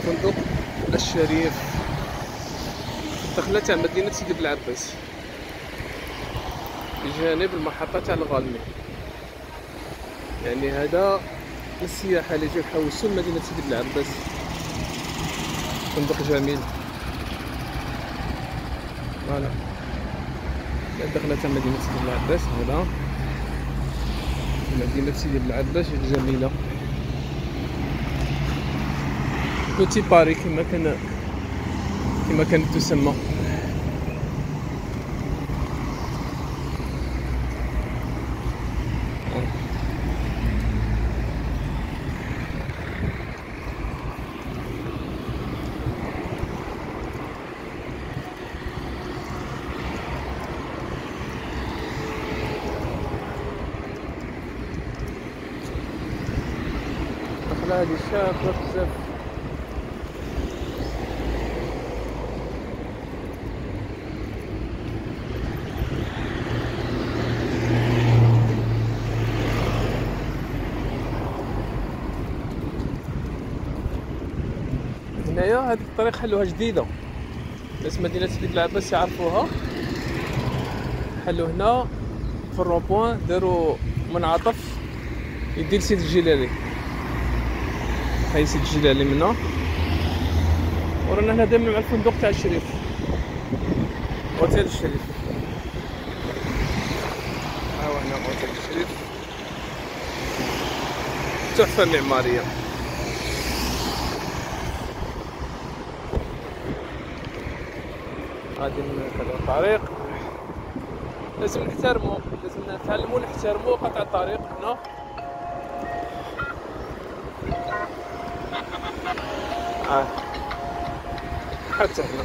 فندق الشريف، دخلة تاع مدينة سيدي بلعباس بجانب المحطة تاع الغالمي. يعني هذا السياحة اللي يجيو يحوسوا لمدينة سيدي بلعباس. فندق جميل. فوالا الدخلة تاع مدينة سيدي بلعباس. هذا مدينة سيدي بلعباس الجميلة، بوتي باري كما كانت تسمى. الدخلة هادي شابة بزاف. هنايا هذيك الطريق حلوها جديدة، ناس مدينة سيدي بلعباس يعرفوها. حلو هنا في الروبوان، داروا منعطف يدي لسيد الجلالي. هاي سيد الجلالي منا، ورانا هنا دايما مع الفندق تاع الشريف، اوتيل الشريف. ها هو هنا اوتيل الشريف، تحفة معمارية. غادي نكملوا الطريق. لازم نحترمو، لازم نتعلمو نحترمو قطع الطريق هنا. حتى هنا